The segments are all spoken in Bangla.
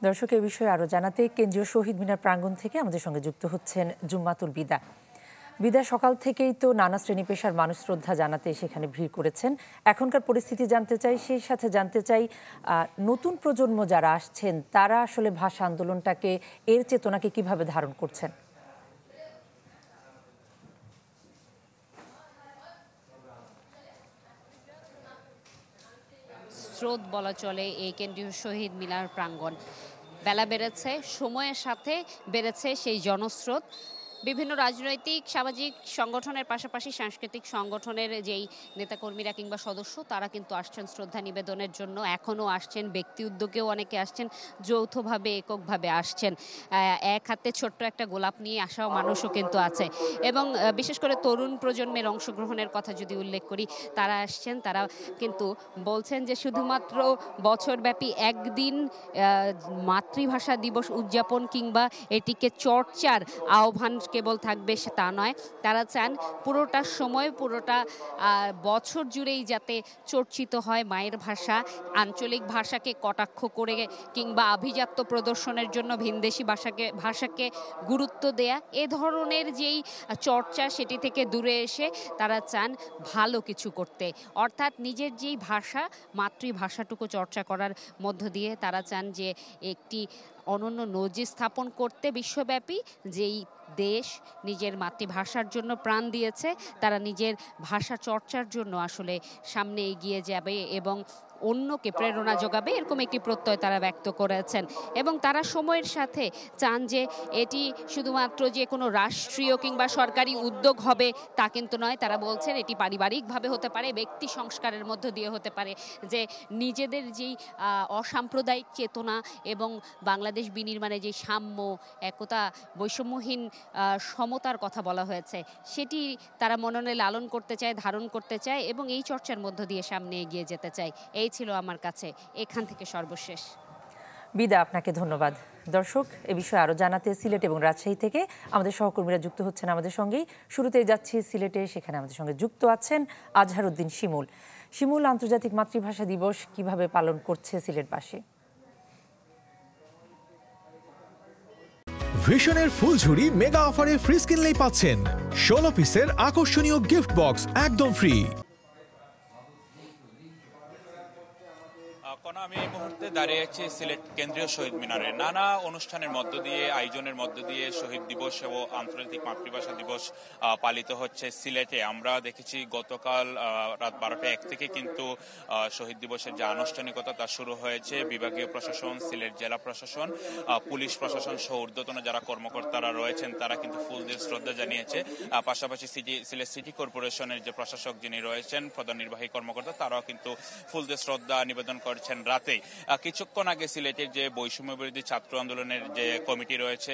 দর্শক এই বিষয়ে আরো জানাতে কেন্দ্রীয় শহীদ মিনার প্রাঙ্গণ থেকে আমাদের সঙ্গে যুক্ত হচ্ছেন জুম্মাতুল বিদা। বিদা, সকাল থেকেই তো নানা শ্রেণী পেশার মানুষ শ্রদ্ধা জানাতে সেখানে ভিড় করেছেন। এখনকার পরিস্থিতি জানতে চাই, সেই সাথে জানতে চাই নতুন প্রজন্ম যারা আসছেন তারা আসলে ভাষা আন্দোলনটাকে, এর চেতনাকে কিভাবে ধারণ করছেন? স্রোত বলা চলে এই কেন্দ্রীয় শহীদ মিনার প্রাঙ্গণ। বেলা বেড়েছে, সময়ের সাথে বেড়েছে সেই জনস্রোত। বিভিন্ন রাজনৈতিক সামাজিক সংগঠনের পাশাপাশি সাংস্কৃতিক সংগঠনের যেই নেতাকর্মীরা কিংবা সদস্য তারা কিন্তু আসছেন শ্রদ্ধা নিবেদনের জন্য। এখনও আসছেন, ব্যক্তি উদ্যোগেও অনেকে আসছেন, যৌথভাবে এককভাবে আসছেন। এক হাতে ছোট্ট একটা গোলাপ নিয়ে আসাও মানুষও কিন্তু আছে। এবং বিশেষ করে তরুণ প্রজন্মের অংশগ্রহণের কথা যদি উল্লেখ করি, তারা আসছেন, তারা কিন্তু বলছেন যে শুধুমাত্র বছরব্যাপী একদিন মাতৃভাষা দিবস উদযাপন কিংবা এটিকে চর্চার আহ্বান কেবল থাকবে তা নয়, তারা চান পুরোটা সময়, পুরোটা বছর জুড়েই যাতে চর্চিত হয় মায়ের ভাষা। আঞ্চলিক ভাষাকে কটাক্ষ করে কিংবা আভিজাত্য প্রদর্শনের জন্য ভিনদেশি ভাষাকে গুরুত্ব দেয়া, এ ধরনের যেই চর্চা সেটি থেকে দূরে এসে তারা চান ভালো কিছু করতে। অর্থাৎ নিজের যেই ভাষা, মাতৃভাষাটুকু চর্চা করার মধ্য দিয়ে তারা চান যে একটি অনন্য নজির স্থাপন করতে বিশ্বব্যাপী। যেই দেশ নিজের মাতৃভাষার জন্য প্রাণ দিয়েছে, তারা নিজের ভাষা চর্চার জন্য আসলে সামনে এগিয়ে যাবে এবং অন্যকে প্রেরণা যোগাবে, এরকম একটি প্রত্যয় তারা ব্যক্ত করেছেন। এবং তারা সময়ের সাথে চান যে এটি শুধুমাত্র যে কোনো রাষ্ট্রীয় কিংবা সরকারি উদ্যোগ হবে তা কিন্তু নয়। তারা বলছেন এটি পারিবারিকভাবে হতে পারে, ব্যক্তি সংস্কারের মধ্য দিয়ে হতে পারে, যে নিজেদের যেই অসাম্প্রদায়িক চেতনা এবং বাংলাদেশ বিনির্মাণে যে সাম্য, একতা, বৈষম্যহীন সমতার কথা বলা হয়েছে, সেটি তারা মননে লালন করতে চায়, ধারণ করতে চায় এবং এই চর্চার মধ্য দিয়ে সামনে এগিয়ে যেতে চায়। এই ছিল আমার কাছে এখান থেকে সর্বশেষ। বিদা, আপনাকে ধন্যবাদ। দর্শক এ বিষয়ে আরো জানাতে সিলেট এবং রাজশাহী থেকে আমাদের সহকর্মীরা যুক্ত হচ্ছেন আমাদের সঙ্গেই। শুরুতেই যাচ্ছি সিলেটে, সেখানে আমাদের সঙ্গে যুক্ত আছেন আজহারউদ্দিন শিমুল। শিমুল, আন্তর্জাতিক মাতৃভাষা দিবস কিভাবে পালন করছে সিলেটবাসী? ভিশনের ফুলঝুরি মেগা অফারে ফ্রিজ কিনলেই পাচ্ছেন 16 পিসের আকর্ষণীয় গিফট বক্স একদম ফ্রি। আমি এই মুহূর্তে দাঁড়িয়ে আছি সিলেট কেন্দ্রীয় শহীদ মিনারে। নানা অনুষ্ঠানের মধ্য দিয়ে, আয়োজনের মধ্য দিয়ে শহীদ দিবস এবং আন্তর্জাতিক মাতৃভাষা দিবস পালিত হচ্ছে সিলেটে। আমরা দেখেছি গতকাল রাত 12টা 1 থেকে কিন্তু শহীদ দিবসের যে আনুষ্ঠানিকতা তা শুরু হয়েছে। বিভাগীয় প্রশাসন, সিলেট জেলা প্রশাসন, পুলিশ প্রশাসন সহ ঊর্ধ্বতন যারা কর্মকর্তারা রয়েছেন তারা কিন্তু ফুল দিয়ে শ্রদ্ধা জানিয়েছে। পাশাপাশি সিলেট সিটি কর্পোরেশনের যে প্রশাসক যিনি রয়েছেন, প্রধান নির্বাহী কর্মকর্তা, তারাও কিন্তু ফুল দিয়ে শ্রদ্ধা নিবেদন করেছেন রাতে। কিছুক্ষণ আগে সিলেটের যে বৈষম্য বিরোধী ছাত্র আন্দোলনের যে কমিটি রয়েছে,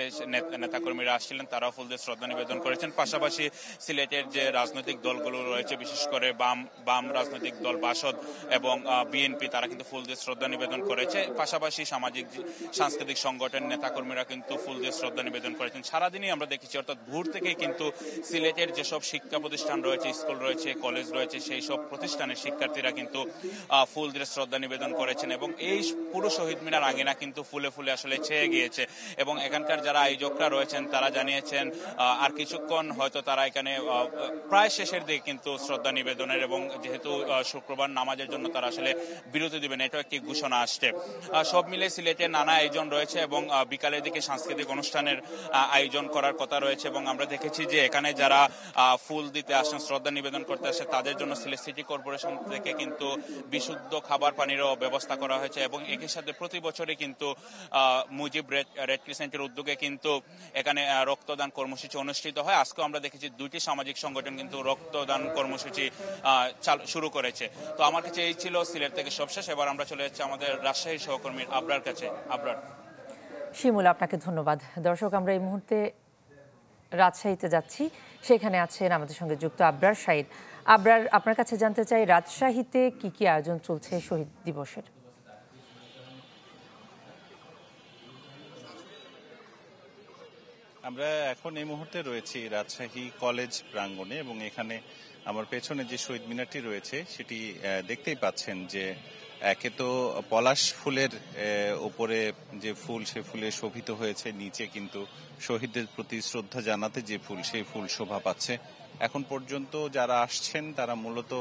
নেতাকর্মীরা আসছিলেন, তারাও ফুল দিয়ে শ্রদ্ধা নিবেদন করেছেন। পাশাপাশি সিলেটের যে রাজনৈতিক দলগুলো রয়েছে, বিশেষ করে বাম রাজনৈতিক দল বাসদ এবং বিএনপি, তারা কিন্তু ফুল দিয়ে শ্রদ্ধা নিবেদন করেছে। পাশাপাশি সামাজিক সাংস্কৃতিক সংগঠনের নেতাকর্মীরা কিন্তু ফুল দিয়ে শ্রদ্ধা নিবেদন করেছেন। সারাদিনই আমরা দেখেছি, অর্থাৎ ভোর থেকেই কিন্তু সিলেটের যেসব শিক্ষা প্রতিষ্ঠান রয়েছে, স্কুল রয়েছে, কলেজ রয়েছে, সেই সব প্রতিষ্ঠানের শিক্ষার্থীরা কিন্তু ফুল দিয়ে শ্রদ্ধা নিবেদন করেছেন এবং এই পুরো শহীদ মিনার আঙিনা কিন্তু ফুলে ফুলে আসলে ছেয়ে গিয়েছে। এবং এখানকার যারা আয়োজকরা রয়েছেন তারা জানিয়েছেন আর কিছুক্ষণ হয়তো তারা এখানে প্রায় শেষের দিকে কিন্তু শ্রদ্ধা নিবেদনের, এবং যেহেতু শুক্রবার নামাজের জন্য তারা আসলে বিরতি দিবেন, এটাও একটি ঘোষণা আসছে। সব মিলে সিলেটে নানা আয়োজন রয়েছে এবং বিকালের দিকে সাংস্কৃতিক অনুষ্ঠানের আয়োজন করার কথা রয়েছে। এবং আমরা দেখেছি যে এখানে যারা ফুল দিতে আসেন, শ্রদ্ধা নিবেদন করতে আসে, তাদের জন্য সিলেট সিটি কর্পোরেশন থেকে কিন্তু বিশুদ্ধ খাবার পানিরও ব্যবস্থা করা হয়েছে। এবং একই সাথে প্রতি বছরই কিন্তু মুজিব রেড ক্রিসেন্টের উদ্যোগে কিন্তু এখানে রক্তদান কর্মসূচি অনুষ্ঠিত হয়। আজকে আমরা দেখেছি 2টি সামাজিক সংগঠন কিন্তু রক্তদান কর্মসূচি শুরু করেছে। তো আমার কাছে এই ছিল সিলেট থেকে সবশেষ। এবার আমরা চলে যাচ্ছি আমাদের রাজশাহী সহকর্মীর আবরার কাছে। আবরার। শিমুল, আপনাকে ধন্যবাদ। দর্শক আমরা এই মুহূর্তে রাজশাহীতে যাচ্ছি, সেখানে আছেন আমাদের সঙ্গে যুক্ত আবরার শাহিদ। আবরার, আপনার কাছে জানতে চাই রাজশাহীতে কি কি আয়োজন চলছে শহীদ দিবসের? আমরা এখন এই মুহূর্তে রয়েছি রাজশাহী কলেজ প্রাঙ্গণে এবং এখানে আমার পেছনে যে শহীদ মিনারটি রয়েছে সেটি দেখতেই পাচ্ছেন যে একে তো পলাশ ফুলের উপরে যে ফুল, সে ফুলে শোভিত হয়েছে, নিচে কিন্তু শহীদদের প্রতি শ্রদ্ধা জানাতে যে ফুল, সেই ফুল শোভা পাচ্ছে। এখন পর্যন্ত যারা আসছেন তারা মূলত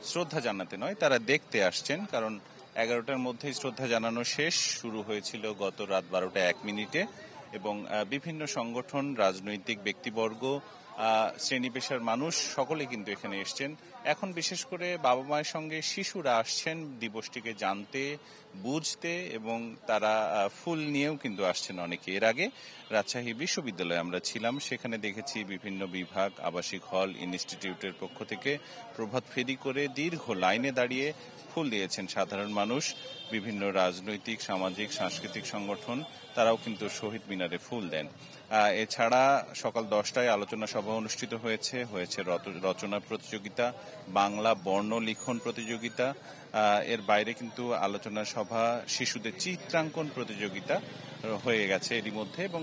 শ্রদ্ধা জানাতে নয়, তারা দেখতে আসছেন, কারণ 11টার মধ্যেই শ্রদ্ধা জানানো শেষ। শুরু হয়েছিল গত রাত 12টা 1 মিনিটে এবং বিভিন্ন সংগঠন, রাজনৈতিক ব্যক্তিবর্গ, শ্রেণী পেশার মানুষ সকলে কিন্তু এখানে এসছেন। এখন বিশেষ করে বাবা মায়ের সঙ্গে শিশুরা আসছেন দিবসটিকে জানতে, বুঝতে, এবং তারা ফুল নিয়েও কিন্তু আসছেন অনেকে। এর আগে রাজশাহী বিশ্ববিদ্যালয়ে আমরা ছিলাম, সেখানে দেখেছি বিভিন্ন বিভাগ, আবাসিক হল, ইনস্টিটিউটের পক্ষ থেকে প্রভাত ফেরি করে দীর্ঘ লাইনে দাঁড়িয়ে ফুল দিয়েছেন সাধারণ মানুষ। বিভিন্ন রাজনৈতিক, সামাজিক, সাংস্কৃতিক সংগঠন তারাও কিন্তু শহীদ মিনারে ফুল দেন। এছাড়া সকাল 10টায় আলোচনা সভা অনুষ্ঠিত হয়েছে রচনা প্রতিযোগিতা, বাংলা বর্ণ লিখন প্রতিযোগিতা। এর বাইরে কিন্তু আলোচনা সভা, শিশুদের চিত্রাঙ্কন প্রতিযোগিতা হয়ে গেছে এরই মধ্যে। এবং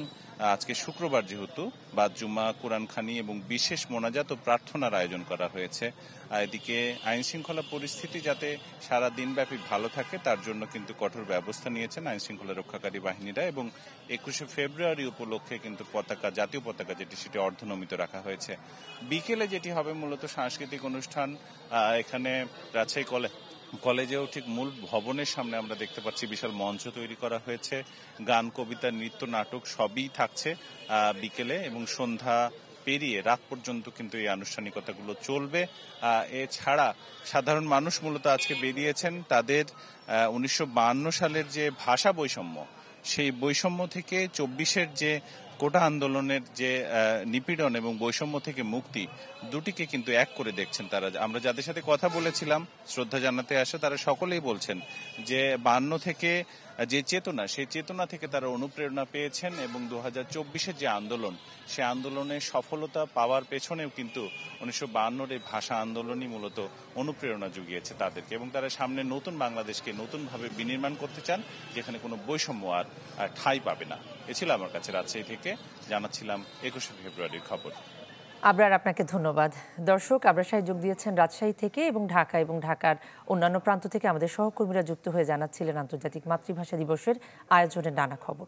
আজকে শুক্রবার যেহেতু বাদ-জুমা, কোরআনখানি এবং বিশেষ মোনাজাত ও প্রার্থনার আয়োজন করা হয়েছে। এদিকে আইন শৃঙ্খলা পরিস্থিতি যাতে সারা দিনব্যাপী ভালো থাকে তার জন্য কিন্তু কঠোর ব্যবস্থা নিয়েছেন আইন শৃঙ্খলা রক্ষাকারী বাহিনীরা। এবং 21শে ফেব্রুয়ারি উপলক্ষে কিন্তু পতাকা, জাতীয় পতাকা যেটি, সেটি অর্ধনমিত রাখা হয়েছে। বিকেলে যেটি হবে মূলত সাংস্কৃতিক অনুষ্ঠান। এখানে রাজশাহী কলেজেও ঠিক মূল ভবনের সামনে আমরা দেখতে পাচ্ছি বিশাল মঞ্চ তৈরি করা হয়েছে। গান, কবিতা, নৃত্য, নাটক সবই থাকছে বিকেলে, এবং সন্ধ্যা পেরিয়ে রাত পর্যন্ত কিন্তু এই আনুষ্ঠানিকতাগুলো চলবে। এছাড়া সাধারণ মানুষ মূলত আজকে বেরিয়েছেন তাদের 1952 সালের যে ভাষা বৈষম্য, সেই বৈষম্য থেকে 24-এর যে কোটা আন্দোলনের যে নিপীড়ন এবং বৈষম্য থেকে মুক্তি, দুটিকে কিন্তু এক করে দেখছেন তারা। আমরা যাদের সাথে কথা বলেছিলাম শ্রদ্ধা জানাতে আসে, তারা সকলেই বলছেন যে 52 থেকে যে চেতনা, সেই চেতনা থেকে তারা অনুপ্রেরণা পেয়েছেন, এবং 2024-এর যে আন্দোলন, সে আন্দোলনের সফলতা পাওয়ার পেছনেও কিন্তু 1952-এর এই ভাষা আন্দোলনই মূলত অনুপ্রেরণা জুগিয়েছে তাদেরকে, এবং তারা সামনে নতুন বাংলাদেশকে নতুনভাবে বিনির্মাণ করতে চান, যেখানে কোনো বৈষম্য আর ঠাঁই পাবে না। এ ছিল আমার কাছে রাজশাহী থেকে জানাচ্ছিলাম 21শে ফেব্রুয়ারির খবর। আবরার, আপনাকে ধন্যবাদ। দর্শক, আবরার সাহেব যোগ দিয়েছেন রাজশাহী থেকে এবং ঢাকা এবং ঢাকার অন্যান্য প্রান্ত থেকে আমাদের সহকর্মীরা যুক্ত হয়ে জানাচ্ছিলেন আন্তর্জাতিক মাতৃভাষা দিবসের আয়োজনের নানা খবর।